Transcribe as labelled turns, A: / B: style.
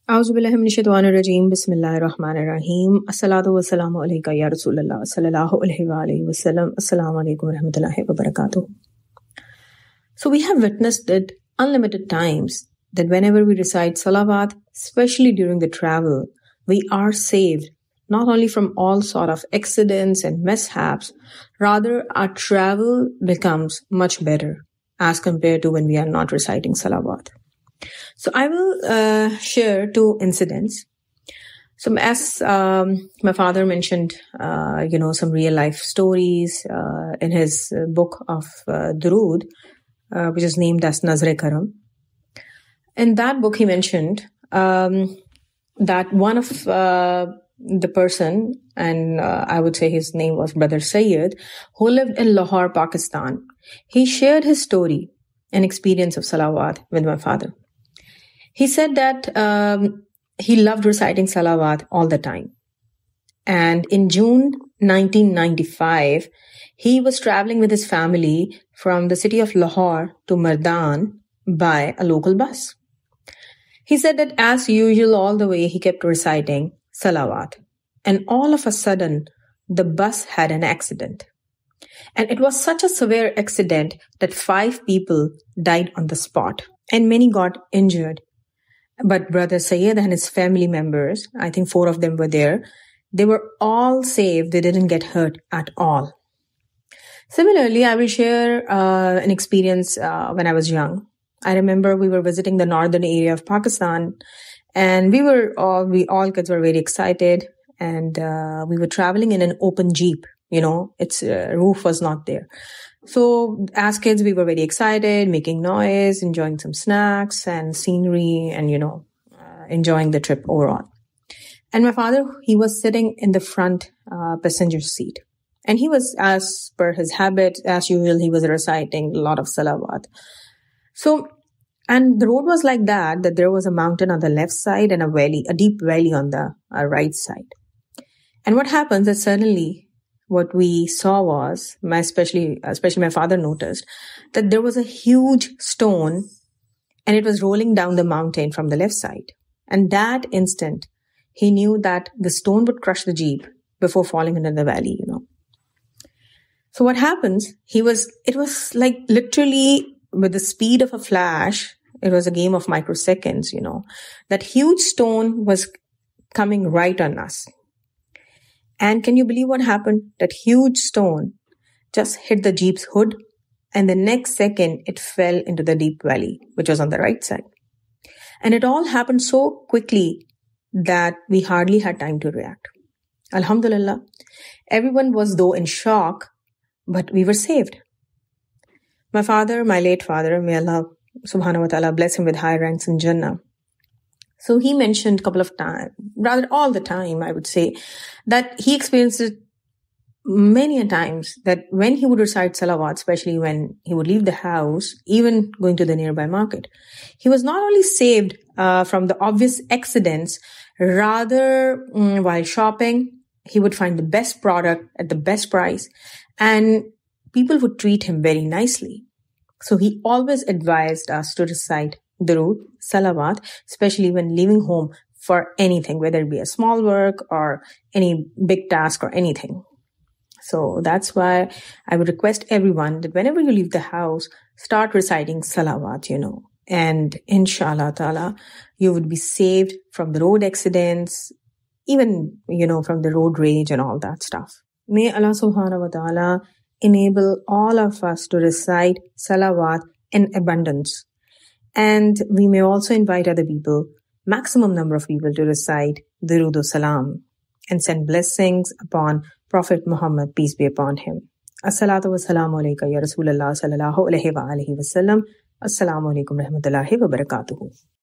A: Auzubillahi minash-shaytanir-rajeem. Bismillahir-rahmanir-rahim. As-salatu was-salamu alayka ya Rasulullah sallallahu alayhi wa alihi wa sallam. Assalamu alaikum wa rahmatullahi wa barakatuh. So we have witnessed it unlimited times that whenever we recite salawat, especially during the travel, we are saved not only from all sort of accidents and mishaps, rather our travel becomes much better as compared to when we are not reciting salawat. So I will share two incidents. So as my father mentioned, some real life stories in his book of Durood, which is named as Nazr-e-Karam. In that book, he mentioned that one of the person, and I would say his name was Brother Sayyid, who lived in Lahore, Pakistan. He shared his story and experience of salawat with my father. He said that he loved reciting salawat all the time. And in June 1995, he was traveling with his family from the city of Lahore to Mardan by a local bus. He said that as usual, all the way he kept reciting salawat. And all of a sudden, the bus had an accident. And it was such a severe accident that 5 people died on the spot and many got injured. But Brother Sayyid and his family members, I think 4 of them were there, they were all safe. They didn't get hurt at all. Similarly, I will share an experience when I was young. I remember we were visiting the northern area of Pakistan, and we all kids were very excited, and we were traveling in an open jeep. Its roof was not there. So as kids, we were very excited, making noise, enjoying some snacks and scenery, and enjoying the trip overall. And my father, he was sitting in the front passenger seat, and he was, as per his habit, as usual, he was reciting a lot of salawat. So, and the road was like that there was a mountain on the left side and a deep valley on the right side. And what happens is suddenly what we saw was, especially my father noticed, that there was a huge stone and it was rolling down the mountain from the left side. And that instant, he knew that the stone would crush the jeep before falling into the valley, So what happens, it was like literally with the speed of a flash, it was a game of microseconds, that huge stone was coming right on us. And can you believe what happened? That huge stone just hit the jeep's hood, and the next second it fell into the deep valley, which was on the right side. And it all happened so quickly that we hardly had time to react. Alhamdulillah, everyone was though in shock, but we were saved. My father, my late father, may Allah subhanahu wa ta'ala bless him with high ranks in Jannah. So he mentioned a couple of times, rather all the time, I would say, that he experienced it many a times that when he would recite salawat, especially when he would leave the house, even going to the nearby market, he was not only saved from the obvious accidents, rather while shopping, he would find the best product at the best price, and people would treat him very nicely. So he always advised us to recite Darood, Salawat, especially when leaving home for anything, whether it be a small work or any big task or anything. So that's why I would request everyone that whenever you leave the house, start reciting Salawat, and inshallah ta'ala, you would be saved from the road accidents, even, from the road rage and all that stuff. May Allah subhanahu wa ta'ala enable all of us to recite Salawat in abundance. And we may also invite other people, maximum number of people, to recite Durood Salam and send blessings upon Prophet Muhammad, peace be upon him. As-salatu was-salamu alayka ya Rasulullah sallallahu alayhi wa alihi wa sallam. Assalamu alaikum rahmatullahi wa barakatuhu.